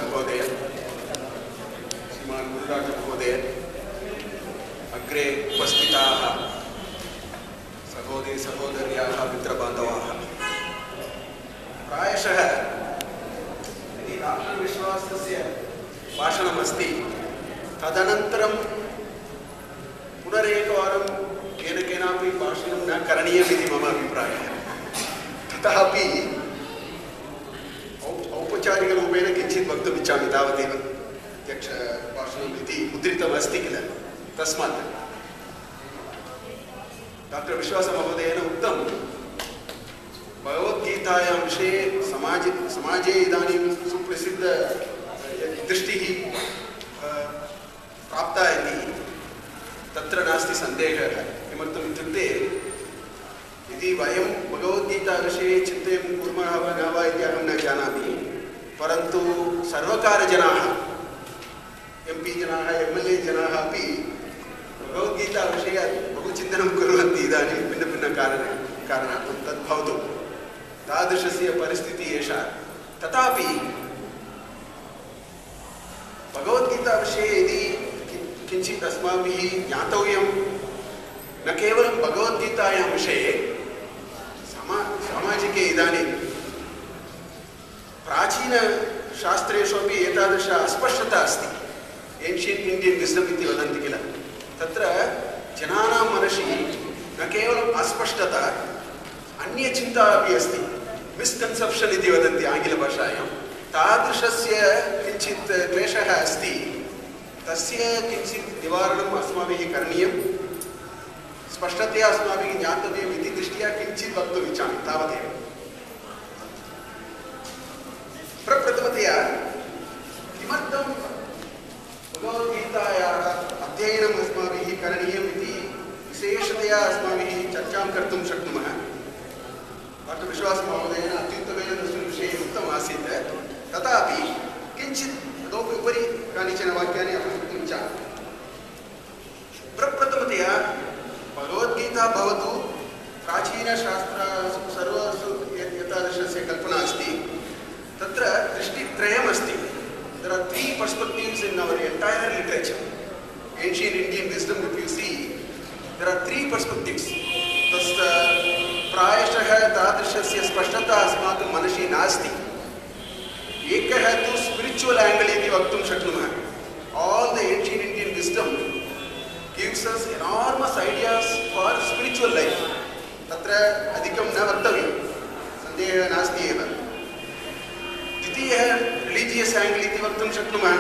महोदय, श्रीमान गुरुराज महोदय, अग्रे उपस्थिताः सहोदरी सहोदर्याः मित्रबान्धवाः, प्रायशः यदि आत्मविश्वासस्य भाषणमस्ति तदनन्तरं पुनरेकवारं केन केनापि भाषणं न करणीयमिति मम अभिप्रायः। तथापि औपचारिकरूपेण किञ्चित् वक्तुम् इच्छामि तावदेव। अध्यक्षभाषणम् इति उद्धृतमस्ति किल, तस्मात् डॉक्टर विश्वासमहोदयेन उक्तं भगवद्गीतायां विषये समाजे इदानीं सुप्रसिद्ध दृष्टिः प्राप्ता इति तत्र नास्ति सन्देहः। किमर्थम् इत्युक्ते यदि वयं भगवद्गीताविषये चिन्तनं कुर्मः वा न वा इति अहं न जानामि, परन्तु सर्वकारजनाः, MP जनाः, MLA जनाः अपि भगवद्गीताविषये बहु चिन्तनं कुर्वन्ति इदानीं भिन्नभिन्नकारणार्थं। तद् भवतु, तादृशस्य परिस्थितिः एषा। तथापि भगवद्गीताविषये यदि किञ्चित् अस्माभिः ज्ञातव्यं, न केवलं भगवद्गीतायां विषये, सामाजिके इदानीं प्राचीनशास्त्रेषु अपि एतादृश अस्पष्टता अस्ति। एन्शियण्ट् इण्डियन् विस्डम् इति वदन्ति किल, तत्र जनानां मनसि न केवलम् अस्पष्टता, अन्यचिन्ता अपि अस्ति। मिस्कन्सेप्शन् इति वदन्ति आङ्ग्लभाषायां। तादृशस्य किञ्चित् क्लेशः अस्ति। तस्य किञ्चित् निवारणम् अस्माभिः करणीयं, स्पष्टतया अस्माभिः ज्ञातव्यम् इति दृष्ट्या किञ्चित् वक्तुम् इच्छामि, तावदेव। प्रप्रथमतया किमर्थं भगवद्गीतायाः अध्ययनम् अस्माभिः करणीयम् इति विशेषतया अस्माभिः चर्चां कर्तुं शक्नुमः। डॉक्टर विश्वासमहोदयेन अत्युत्तमेन तस्मिन् विषये उक्तम् आसीत्। तथापि किञ्चित् ततोपि उपरि कानिचन वाक्यानि अहं वक्तुम् इच्छामि। प्रप्रथमतया भगवद्गीता भवतु, प्राचीनशास्त्रेषु सर्वसु एतादृशस्य कल्पना अस्ति। तत्र दृष्टित्रयमस्ति। There are three perspectives in our entire literature. Ancient Indian wisdom, if you see, there are three perspectives. तस्य प्रायशः तादृशस्य स्पष्टता अस्माकं मनसि नास्ति। एकः तु स्पिरिचुवल एंगल इति वक्तुं शक्नुमः। All the ancient Indian wisdom gives us enormous ideas for spiritual life. तत्र अधिकं न वक्तव्यं, सन्देहः नास्ति एव। द्वितीयः रिलीजियस् एंगल इति वक्तुं शक्नुमः।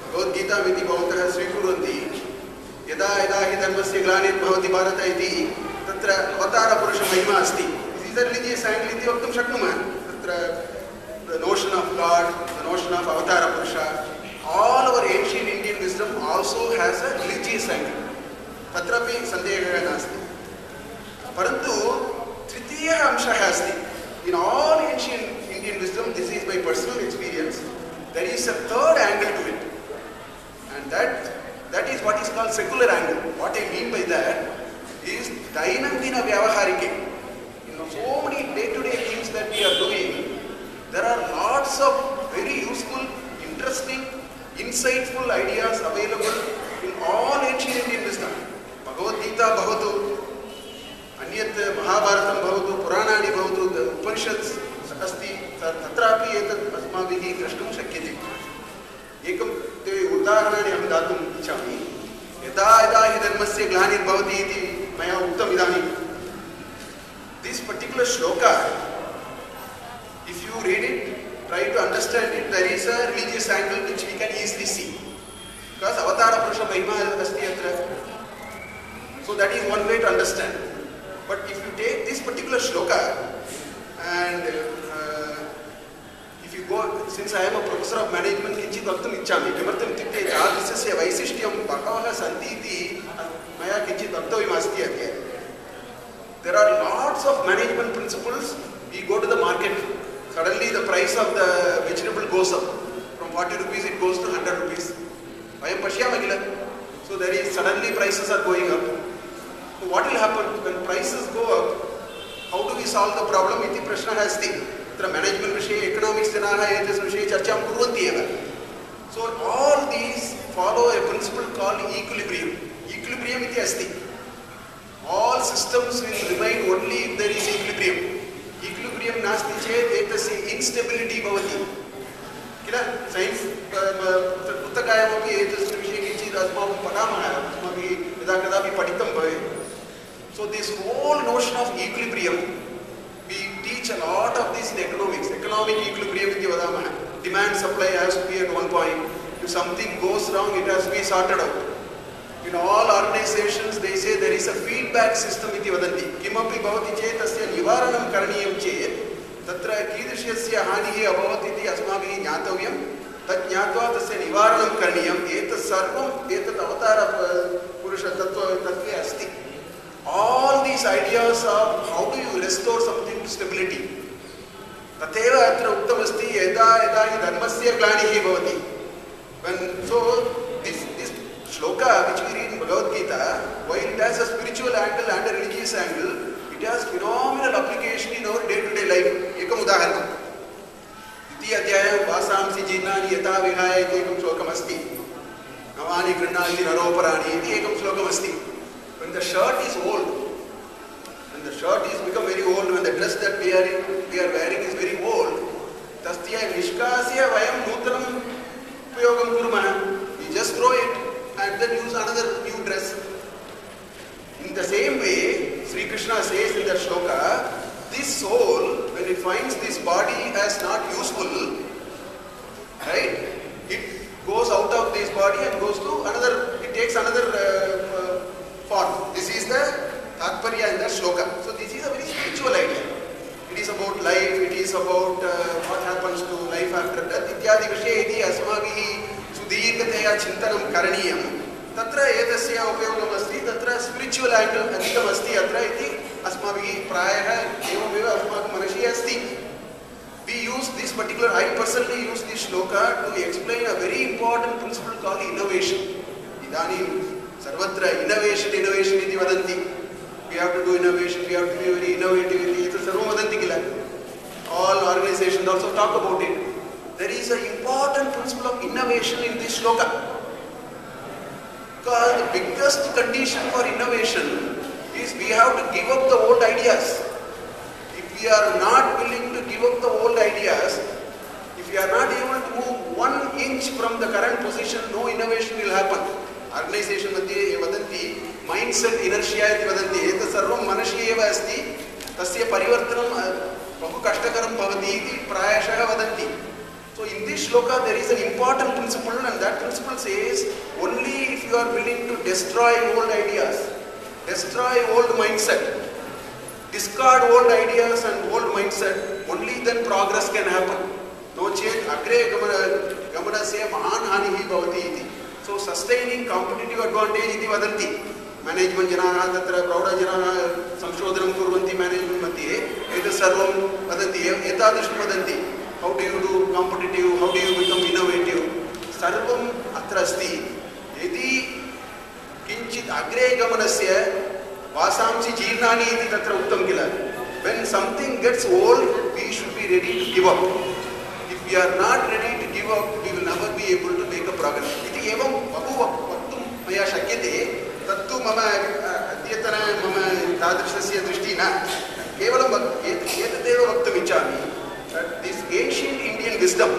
भगवद्गीताम् इति भवन्तः स्वीकुर्वन्ति, यदा यदा हि धर्मस्य ग्लानिर्भवति भारत इति तत्र अवतारपुरुषमहिमा अस्ति। दिस् इस् द रिलीजियस् एंगल इति वक्तुं शक्नुमः। तत्र the notion of God, the notion of Avatara Purusha, all our ancient Indian wisdom also has a religious angle. Tatrapi sandehah nasti. Parantu tritiyah amshah asti. In all ancient Indian wisdom, this is my personal experience, there is a third angle to it, and that is what is called secular angle. What I mean by that is dainandina vyavaharike. So many day-to-day things that we are doing, there are lots of very useful, interesting, insightful ideas available in all ancient Indian wisdom. Bhagavad Gita bhavatu, anyat Mahabharatam bhavatu, Puranaani bhavatu, the Upanishads asti, tatrapi etat asmaभिः द्रष्टुं शक्यते। एकं ते उदाहरणानि अहं दातुम् इच्छामि। यदा यदा हि धर्मस्य ग्लानिर्भवति इति मया उक्तम् इदानीं। This particular shloka, if you read it, try to understand it, there is a religious angle which we can easily see. Because Avatara Purusha Mahima asti atra. So that is one way to understand. But if you take this particular shloka and if you go, since I am a professor of management, किञ्चित् वक्तुम् इच्छामि। किमर्थम् इत्युक्ते तादृशस्य वैशिष्ट्यं बहवः सन्ति इति मया किञ्चित् वक्तव्यमस्ति अद्य। There are lots of management principles. We go to the market, suddenly the price of the vegetable goes up. From 40 rupees it goes to 100 rupees. Vayam pashyamah kila. So there is suddenly prices are going up. So what will happen when prices go up? How do we solve the problem? Iti prashna asti. तत्र management विषये economics जनाः एतस्य विषये चर्चां कुर्वन्ति एव. So all these follow a principle called equilibrium. Equilibrium iti asti. All systems will remain only if there is equilibrium. Equilibrium nasti chet etasya instability bhavati. Kill science पुस्तकायामपि एतस्य विषये किञ्चित् अस्माकं पठामः, अस्माभिः यदा कदापि पठितं भवेत्. So this whole notion of equilibrium, we teach a lot of this in economics. Economic equilibrium iti vadamah. Demand supply has to be at one point. If something goes wrong, it has to be sorted out. In all organizations, they say there is a feedback system iti vadanti. Kimapi bhavati chet tasya nivaranam karaniyam chet तत्र कीदृशस्य हानिः अभवत् इति अस्माभिः ज्ञातव्यं. तत् ज्ञात्वा तस्य निवारणं करणीयम्. एतत् सर्वम् एतत् अवतारपुरुषतत्त्वे अस्ति. All these ideas of how do you restore something to stability. तथैव अत्र उक्तमस्ति यदा यदा हि धर्मस्य ग्लानिः भवति. So this shloka which we read in Bhagavad Gita, while it has a spiritual angle and a religious angle, it has phenomenal application in our day-to-day life. एकम उदाहरणं. द्वितीय अध्याये वासांसि जीर्णानि यथा विहाय इति एकं श्लोकम् अस्ति. नवानि गृह्णाति नरोपराणि इति एकं श्लोकम् अस्ति. When the shirt is old, when the shirt is become very old, when the dress that we are wearing is very old, tasya nishkasya vayam nutranam upayogam kurmah. We just throw it and then use another new dress. In the same way, Sri Krishna says in the shloka, this soul, when it finds this body as not useful, right, it goes out of this body and goes to another, it takes another form. This is the Tatparya in the shloka. So this is a very spiritual idea. It is about life, it is about what happens to life after death. Ityadi vishaye iti asmabihi sudhirgataya chintanam karaniyam. तत्र एतस्य उपयोगम् अस्ति. तत्र स्पिरिचुवल angle अधिकम् अस्ति अत्र इति अस्माभिः प्रायः एवमेव अस्माकं मनसि अस्ति. We use this particular, I personally use this shloka to explain a very important principle called innovation. इदानीं सर्वत्र innovation इति वदन्ति. We have to do innovation, we have to be very innovative इति एतत् सर्वं वदन्ति किल. All organizations also talk about it. There is an important principle of innovation in this shloka. Because the biggest condition for innovation is we have to give up the old ideas. If we are not willing to give up the old ideas, if we are not able to move 1 inch from the current position, no innovation will happen. Organization मध्ये वदन्ति mindset inertia इति वदन्ति. एतत् सर्वं मनसि एव अस्ति. तस्य परिवर्तनं बहु कष्टकरं भवति इति प्रायशः वदन्ति. So in this shloka there is an important principle, and that principle says only if you are willing to destroy old ideas, destroy old mindset, discard old ideas and old mindset, only then progress can happen. No chet agre gamanasya mahan hanihi bhavati iti. So sustaining competitive advantage iti vadanti. Management janaः तत्र प्रौढजनाः संशोधनं कुर्वन्ति management मध्ये. एतत् सर्वं वदन्ति एतादृशं वदन्ति. How do you do competitive? How do you become innovative? Sarvam atra asti. Yadi kinchit agre gamanasya vasamsi jeernani iti tatra uttam kila. When something gets old, we should be ready to give up. If we are not ready to give up, we will never be able to make a progress. Iti evam bahu vaktum maya shakyate. Tattu mama adyatana mama tadrishasya drishtina. Kevalam etateva vaktum ichami. That this ancient Indian wisdom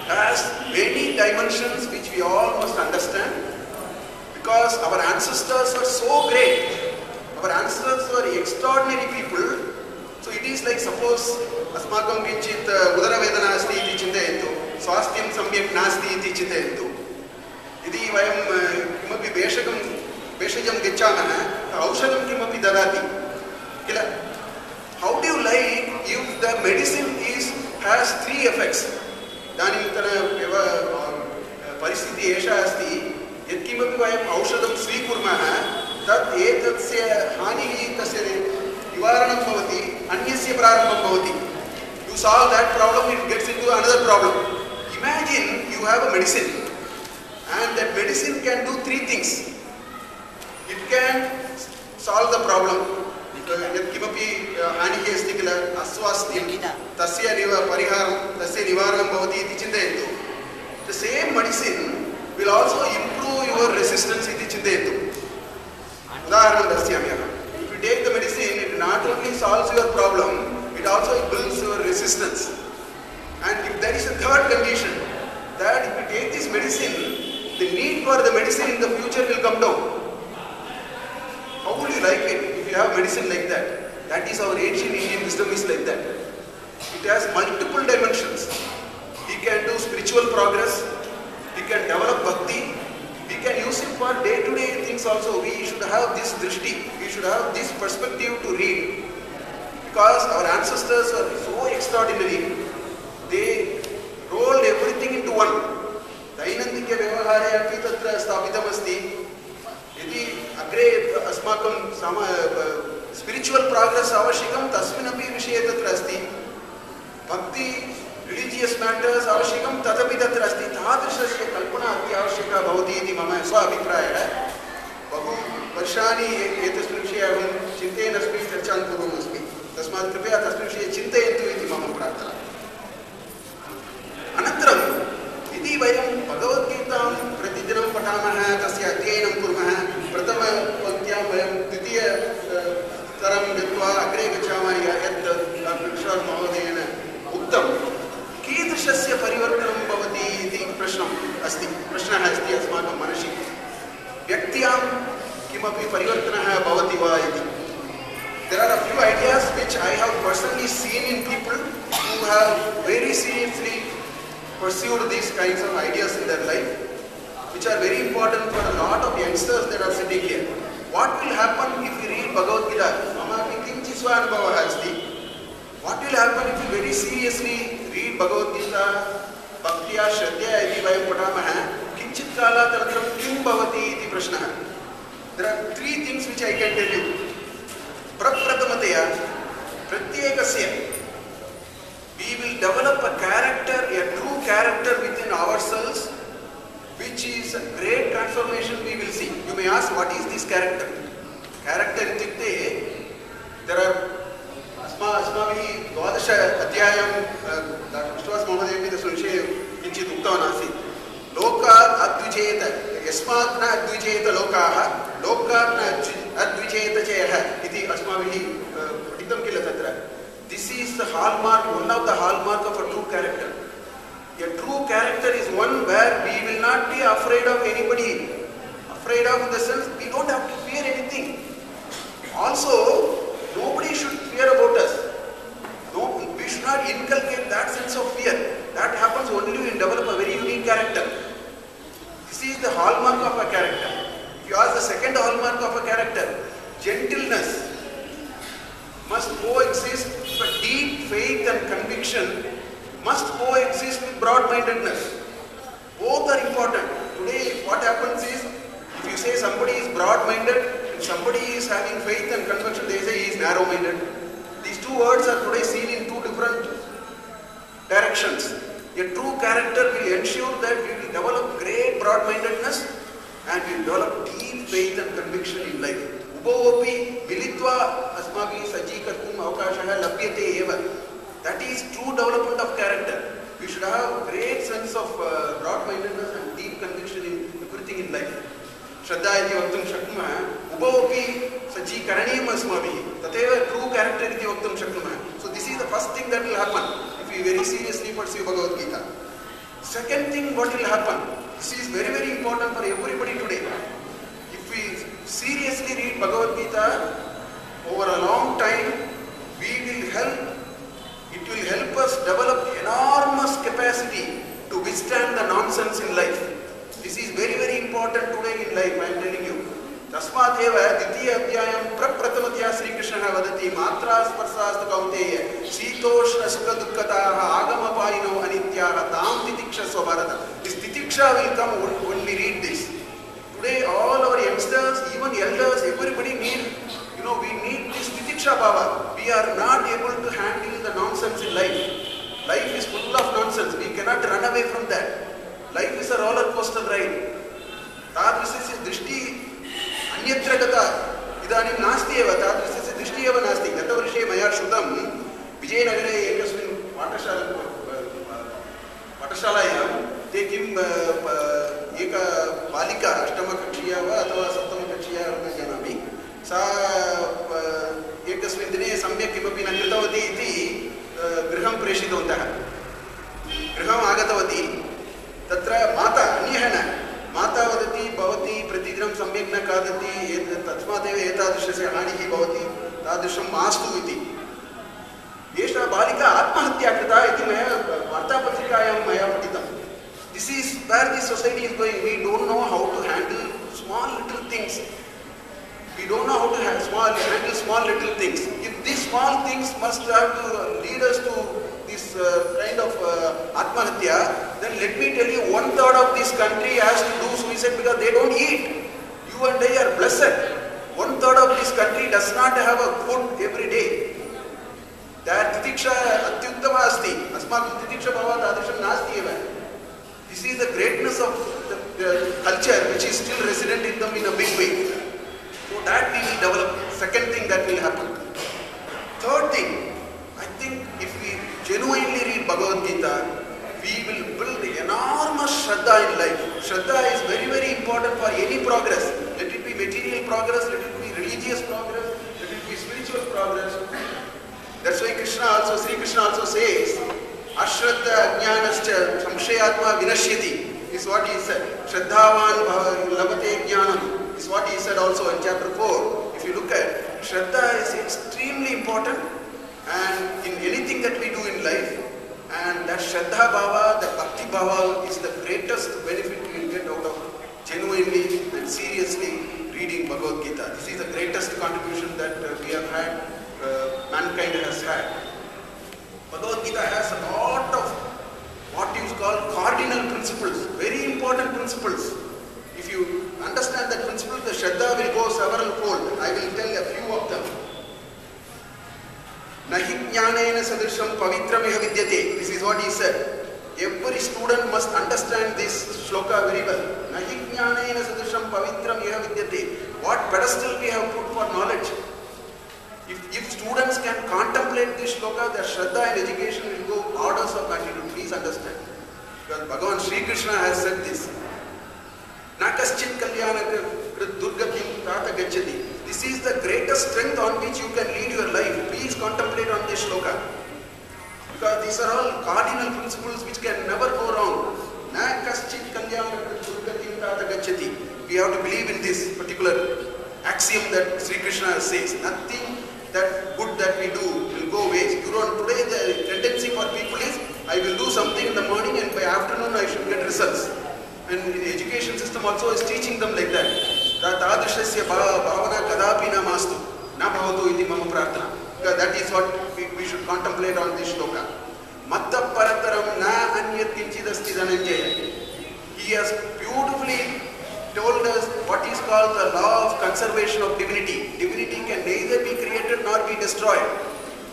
has many dimensions which we all must understand, because our ancestors were so great, our ancestors were extraordinary people. So it is like, suppose अस्माकं किञ्चित् उदरवेदना अस्ति इति चिन्तयन्तु, स्वास्थ्यं सम्यक् नास्ति इति चिन्तयन्तु. यदि वयं किमपि भेषजं गच्छामः, औषधं किमपि ददाति किल. How do you like if the medicine has 3 effects? इदानीन्तन परिस्थितिः एषा अस्ति, यत्किमपि वयम् औषधं स्वीकुर्मः तत् एतस्य हानिः तस्य निवारणं भवति, अन्यस्य प्रारम्भं भवति. You solve that problem, it gets into another problem. Imagine you have a medicine and that medicine can do 3 things. It can solve the problem. यत्किमपि हानिः अस्ति किल अस्वास्थ्यं तस्य परिहारं तस्य निवारणं भवति इति चिन्तयन्तु. The same medicine will also improve your resistance iti chintayantu. Udaharanam dasyami aham. If you take the medicine, it not only solves your problem, it also builds your resistance. And if there is a third condition, that if you take this medicine, the need for the medicine in the future will come down. How would you like it if you have medicine like that? That is our ancient Indian wisdom is like that. It has multiple dimensions. We can do spiritual progress, we can develop bhakti, we can use it for day-to-day things also. We should have this drishti, we should have this perspective to read. Because our ancestors are so extraordinary, they rolled everything into one. Dainandikya vyavahare api tatra sthapitam asti. Yadi agre asmakam spiritual progress avashikam tasmin api vishaye tatra asti. Bhakti, religious matters avashikam tadapi tatra asti. Tadrishasya kalpana atyavashika bhavati iti mama swaabhiprayah. Bahu varshani etasmin vishaye aham chintayena asmi charchan kurum asmi. Tasmat kripaya tasmin vishaye chintayantu iti mama prarthana. Anantram iti vayam Bhagavad Gita pratidinam patamaha tasya adhyayanam kurmaha pratama pantyam vayam dvitiya taram gatva agre gachamah yat Dr.B.Mahadevana uktam कीदृशस्य परिवर्तनं भवति इति प्रश्नः अस्ति अस्माकं मनसि व्यक्त्यां किमपि परिवर्तनः भवति वा इति. There are a few ideas which I have personally seen in people who have very seriously pursued these kinds of ideas in their life, which are very important for a lot of youngsters that are sitting here. What will happen if you read Bhagavad Gita? Mamapi kinchi swanubhavah asti. What will happen if you very seriously read Bhagavad Gita, Bhaktya, Shraddhya, iti vayam patamaha, kinchit kala tanatram kim bhavati iti prashnaha. There are three things which I can tell you. Prapratamataya, pratyekasya. We will develop a character, a true character within ourselves, which is a great transformation we will see. You may ask, what is this character? Character ityukte, there are अस्माभिः द्वादश अध्यायं Dr.B.Mahadevan तस्मिन् विषये किञ्चित् उक्तवान् आसीत्. लोकात् अद्विजेत यस्मात् न अद्विजेत लोकाः लोकात् न अद्विजेत चयः इति अस्माभिः पठितं किल तत्र. This is the hallmark, one of the hallmark of a true character. A true character is one where we will not be afraid of anybody. Afraid of in the sense we don't have to fear anything. Also, nobody should fear about us. No, we should not inculcate that sense of fear. That happens only when you develop a very unique character. This is the hallmark of a character. If you ask the second hallmark of a character, gentleness must coexist with deep faith and conviction, must coexist with broad-mindedness. Both are important. Today what happens is, if you say somebody is broad-minded, if somebody is having faith and conviction, they say he is narrow-minded. These two words are today seen in two different directions. A true character will ensure that we will develop great broad-mindedness and we will develop deep faith and conviction in life. Ubopi militva asmabi sajjikartum avakashah labhyate eva. That is true development of character. We should have great sense of broad-mindedness and deep conviction in everything in life. Shraddha iti vaktum shaknumaha, ubopi sajjikaraniyam asmabihi. Tateva true character iti vaktum shaknumaha. So this is the first thing that will happen if we very seriously pursue Bhagavad Gita. Second thing what will happen, this is very very important for everybody today. If we seriously read Bhagavad Gita over a long time, it will help us develop enormous capacity to withstand the nonsense in life. This is very very important today in life, I am telling you. Tasmat eva dvitiya adhyayam prapratamatiya Sri Krishna vadati matra sparsasta kaunteya sitoshna sukha dukkataha agama payino anityaha tam titikshasva bharata. This titiksha will come when we read this. Today all our youngsters, even elders, everybody need, we need this titiksha bhava. We are not able to handle the nonsense in life. Life is full of nonsense. We cannot run away from that. Life is a roller coaster ride. Tadrisasya drishti अन्यत्र गता इदानीं नास्ति एव. तादृशस्य दृष्टिः एव नास्ति. गतवर्षे मया श्रुतं विजयनगरे एकस्मिन् पाठशालायां ते किम् एका बालिका अष्टमकक्षीया वा अथवा सप्तमकक्षीया न जानामि, सा एकस्मिन् दिने सम्यक् किमपि न कृतवती इति गृहं प्रेषितवन्तः. गृहम् आगतवती. तत्र माता, अन्यः न, माता वदति भवती प्रतिदिनं सम्यक् न खादति, तस्मादेव एतादृशस्य हानिः भवति, तादृशं मास्तु इति. एषा बालिका आत्महत्या कृता इति मया वार्तापत्रिकायां मया पठितं. This is where the society is going. We don't know how to handle small little things. We don't know how to handle small little things. If these small things must have to lead us to this kind of atmahatya, then let me tell you, 1/3 of this country has to do suicide because they don't eat. You and I are blessed. 1/3 of this country does not have a food every day. That titiksha atyuttama asti. Asmakam titiksha bhava tadrisham nasti eva. This is the greatness of the culture which is still resident in them in a big way. So that we will develop. Second thing that will happen. Third thing, I think if we genuinely read Bhagavad Gita, we will build enormous Shraddha in life. Shraddha is very, very important for any progress. Let it be material progress, let it be religious progress, let it be spiritual progress. That's why Sri Krishna also says, Ashraddha ajnanascha samshayatma vinashyati, is what he said. Shraddhavan labate jnanam is what he said also in chapter 4. If you look at, Shraddha is extremely important and in anything that we do in life, and that Shraddha Bhava, the Bhakti Bhava is the greatest benefit we will get out of genuinely and seriously reading Bhagavad Gita. This is the greatest contribution that we have had, mankind has had. Bhagavad Gita has a lot of what is called cardinal principles, very important principles. If you understand that principle, the Shraddha will go several fold. I will tell a few of them. Nahi jnanena sadrisham pavitramiha vidyate. This is what he said. Every student must understand this shloka very well. Nahi jnanena sadrisham pavitramiha vidyate. What pedestal we have put for knowledge. If students can contemplate this shloka, their Shraddha and education will go orders of magnitude. Please understand. Because Bhagavan Sri Krishna has said this. Nakaschit kalyanaka durgatim tata gacchati. This is the greatest strength on which you can lead your life. Please contemplate on this shloka. Because these are all cardinal principles which can never go wrong. Nakaschit kalyanaka durgatim tata gacchati. We have to believe in this particular axiom that Sri Krishna says. Nothing that good that we do will go waste. Today the tendency for people is, I will do something in the morning and by afternoon I should get results. And the education system also is teaching them like that. Tadrishasya bhavana kadapi na mastu na bhavatu iti mama prarthana. Because that is what we should contemplate on this shloka. Matta parataram na anyat kinchidasti dhananjaya. He has beautifully told us what is called the law of conservation of divinity. Divinity can neither be created nor be destroyed.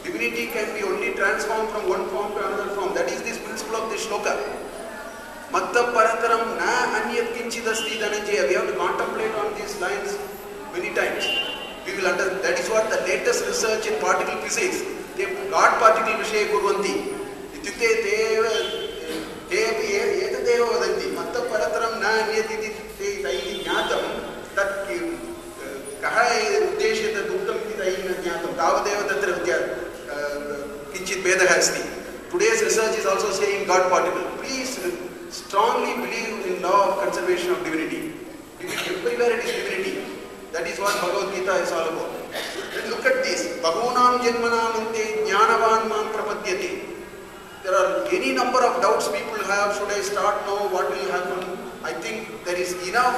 Divinity can be only transformed from one form to another form. That is this principle of this shloka. Matta parataram na anyat kinchidasti dhananjaya. We have to contemplate on these lines many times. We will understand. That is what the latest research in particle physics. They God particle vishaye kurvanti. Ityukte etateva vadanti. Matta parataram na anyat iti taihi jnatam tat kaha uddeshya duktam iti taihi na jnatam tavadeva tatra vidya kinchit vedaha asti. Today's research is also saying God particle. Please strongly believe in law of conservation of divinity. Everywhere it is divinity. That is what Bhagavad Gita is all about. Then look at this. Bhagavunam janmanam ante jnanavan mam prapadyate. There are any number of doubts people have. Should I start now? What will happen? I think there is enough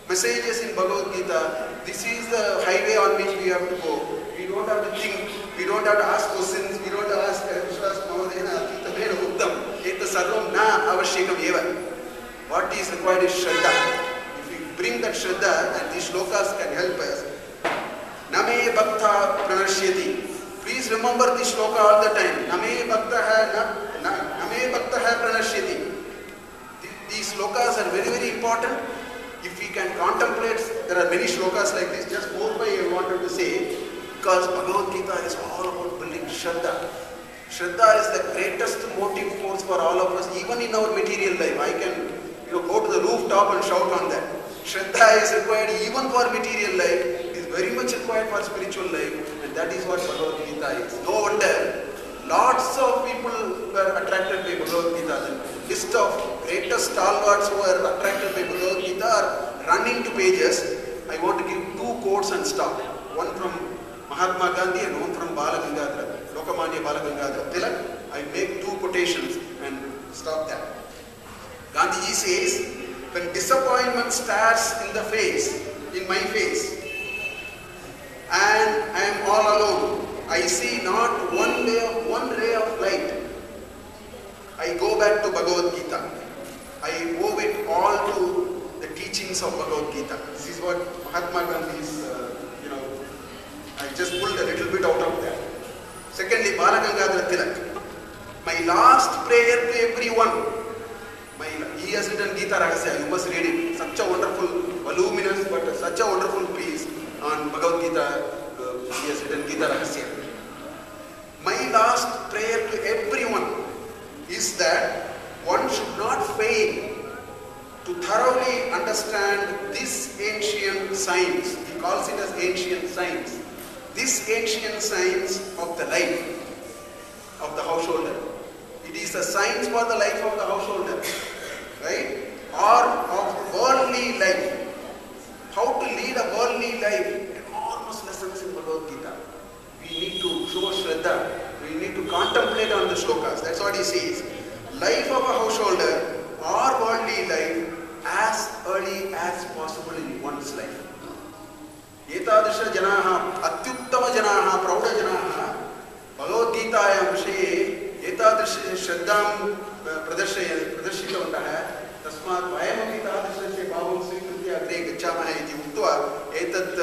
messages in Bhagavad Gita. This is the highway on which we have to go. We don't have to think. We don't have to ask questions. We don't have to ask sarvam na avashyakam eva. What is required is Shraddha. If we bring that Shraddha, and these shlokas can help us. Name bhaktha pranashyati. Please remember this shloka all the time. Name bhaktha pranashyati. These shlokas are very, very important. If we can contemplate, there are many shlokas like this. Just 4 or 5 I wanted to say. Because Bhagavad Gita is all about building Shraddha. Shraddha is the greatest motive force for all of us, even in our material life. I can go to the rooftop and shout on that. Shraddha is required even for material life. It is very much required for spiritual life. And that is what Bhagavad Gita is. No wonder lots of people were attracted by Bhagavad Gita. The list of greatest stalwarts who were attracted by Bhagavad Gita are running to pages. I want to give 2 quotes and stop. One from Mahatma Gandhi and one from Lokamanya Balagangadhara Tilak. I make 2 quotations and stop that. Gandhiji says, when disappointment stares in the face, in my face, and I am all alone, I see not one ray of light. I go back to Bhagavad Gita. I owe it all to the teachings of Bhagavad Gita. This is what Mahatma Gandhi is, I just pulled a little bit out of that. Secondly, Balagangadhara Tilak. My last prayer to everyone. He has written Gita Rahasya. You must read it. Such a wonderful, voluminous, but such a wonderful piece on Bhagavad Gita. He has written Gita Rahasya. My last prayer to everyone is that one should not fail to thoroughly understand this ancient science. He calls it as ancient science. This ancient science of the life of the householder. It is a science for the life of the householder, right? Or of worldly life. How to lead a worldly life. Enormous lessons in Bhagavad Gita. We need to show Shraddha. We need to contemplate on the shlokas. That's what he says. Life of a householder or worldly life as early as possible in one's life. Etadrisha janaha, atyuttama janaha, prauda janaha, Bhagavad Gita viषये etadrisha shraddham प्रदर्शितवन्तः तस्मात् वयमपि तादृशस्य भावं स्वीकृत्य अग्रे गच्छामः इति उक्त्वा एतत्